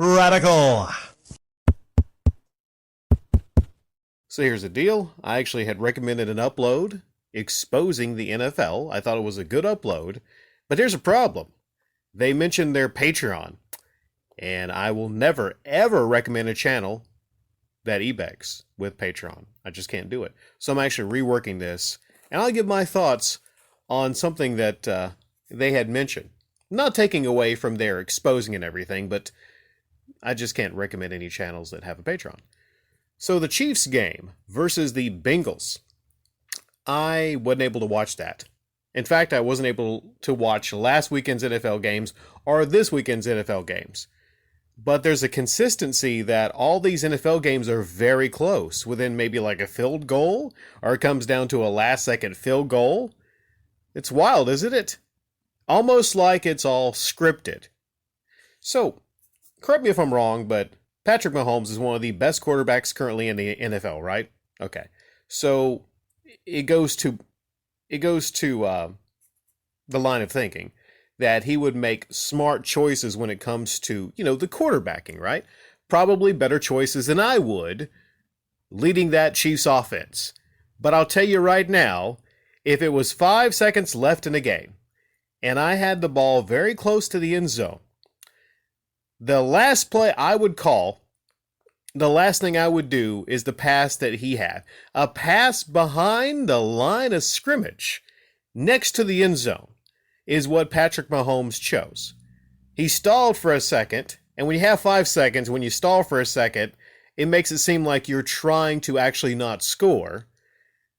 Radical. So here's the deal. I actually had recommended an upload exposing the NFL. I thought it was a good upload, but here's a problem. They mentioned their Patreon, and I will never, ever recommend a channel that ebegs with Patreon. I just can't do it. So I'm actually reworking this, and I'll give my thoughts on something that they had mentioned. Not taking away from their exposing and everything, but I just can't recommend any channels that have a Patreon. So the Chiefs game versus the Bengals, I wasn't able to watch that. In fact, I wasn't able to watch last weekend's NFL games or this weekend's NFL games. But there's a consistency that all these NFL games are very close, within maybe like a field goal, or it comes down to a last-second field goal. It's wild, isn't it? Almost like it's all scripted. So, correct me if I'm wrong, but Patrick Mahomes is one of the best quarterbacks currently in the NFL, right? Okay. So it goes to the line of thinking that he would make smart choices when it comes to, the quarterbacking, right? Probably better choices than I would leading that Chiefs offense. But I'll tell you right now, if it was 5 seconds left in the game and I had the ball very close to the end zone, the last play I would call, the last thing I would do is the pass that he had. A pass behind the line of scrimmage next to the end zone is what Patrick Mahomes chose. He stalled for a second, and when you have 5 seconds, when you stall for a second, it makes it seem like you're trying to actually not score.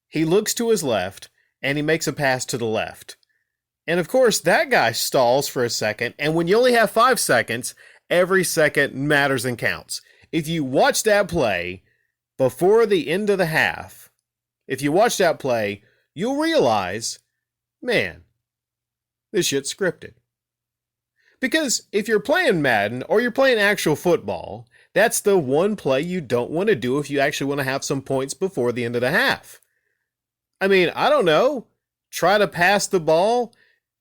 He looks to his left, and he makes a pass to the left. And of course, that guy stalls for a second, and when you only have 5 seconds, every second matters and counts. If you watch that play before the end of the half, if you watch that play, you'll realize, man, this shit's scripted. Because if you're playing Madden or you're playing actual football, that's the one play you don't want to do if you actually want to have some points before the end of the half. I mean, I don't know. Try to pass the ball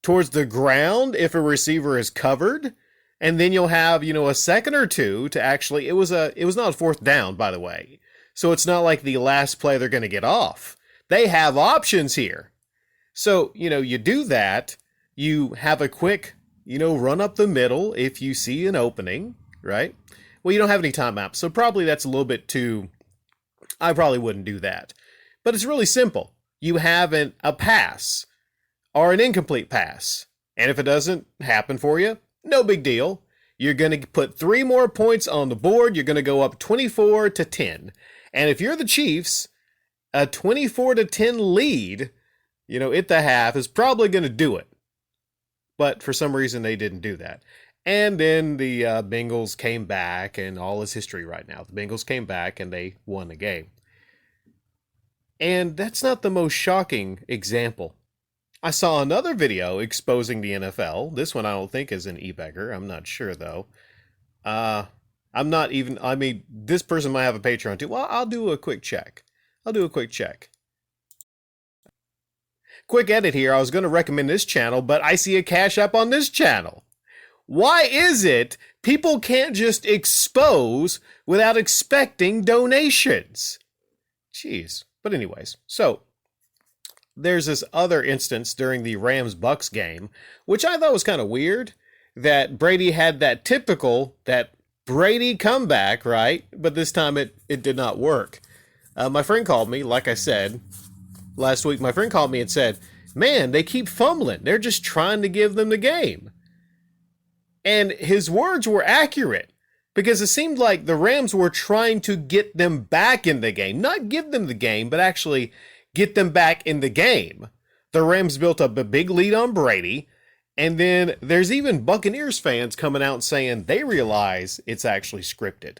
towards the ground if a receiver is covered. And then you'll have, a second or two to actually, it was not a fourth down, by the way. So it's not like the last play they're going to get off. They have options here. So, you do that. You have a quick, run up the middle if you see an opening, right? Well, you don't have any timeouts. So probably that's a little bit too, I probably wouldn't do that. But it's really simple. You have a pass or an incomplete pass. And if it doesn't happen for you, no big deal. You're going to put 3 more points on the board. You're going to go up 24-10. And if you're the Chiefs, a 24-10 lead, at the half is probably going to do it. But for some reason, they didn't do that. And then the Bengals came back, and all is history right now. The Bengals came back, and they won the game. And that's not the most shocking example. I saw another video exposing the NFL. This one I don't think is an e-beggar. I'm not sure, though. This person might have a Patreon, too. Well, I'll do a quick check. Quick edit here. I was going to recommend this channel, but I see a Cash App on this channel. Why is it people can't just expose without expecting donations? Jeez. But anyways, so there's this other instance during the Rams-Bucks game, which I thought was kind of weird, that Brady had that Brady comeback, right? But this time it did not work. My friend called me, like I said, last week. My friend called me and said, man, they keep fumbling. They're just trying to give them the game. And his words were accurate, because it seemed like the Rams were trying to get them back in the game. Not give them the game, but actually get them back in the game. The Rams built up a big lead on Brady, and then there's even Buccaneers fans coming out saying they realize it's actually scripted.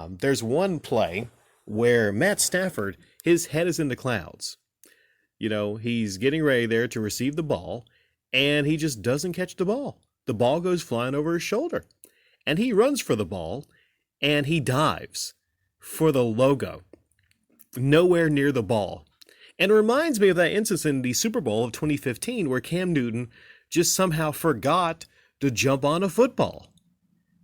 There's one play where Matt Stafford, his head is in the clouds. He's getting ready there to receive the ball, and he just doesn't catch the ball. The ball goes flying over his shoulder, and he runs for the ball, and he dives for the logo. Nowhere near the ball. And it reminds me of that instance in the Super Bowl of 2015 where Cam Newton just somehow forgot to jump on a football.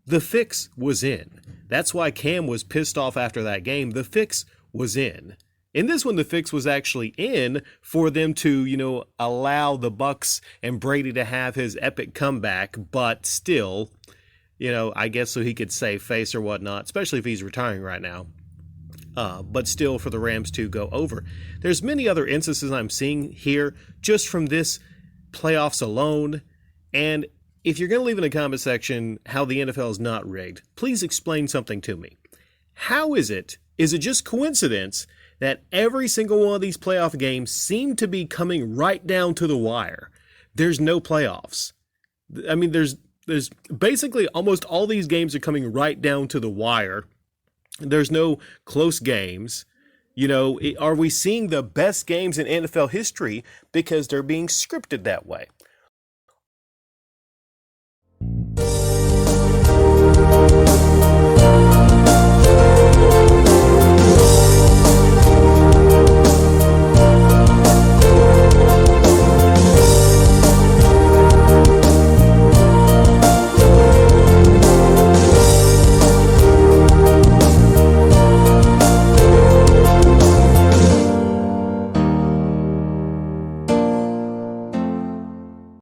The fix was in. That's why Cam was pissed off after that game. The fix was in. In this one, the fix was actually in for them to, allow the Bucks and Brady to have his epic comeback, but still, I guess so he could save face or whatnot, especially if he's retiring right now. But still for the Rams to go over. There's many other instances I'm seeing here just from this playoffs alone. And if you're going to leave in the comment section how the NFL is not rigged, please explain something to me. How is it just coincidence that every single one of these playoff games seem to be coming right down to the wire? There's no playoffs. I mean, there's basically almost all these games are coming right down to the wire. There's no close games. Are we seeing the best games in NFL history because they're being scripted that way?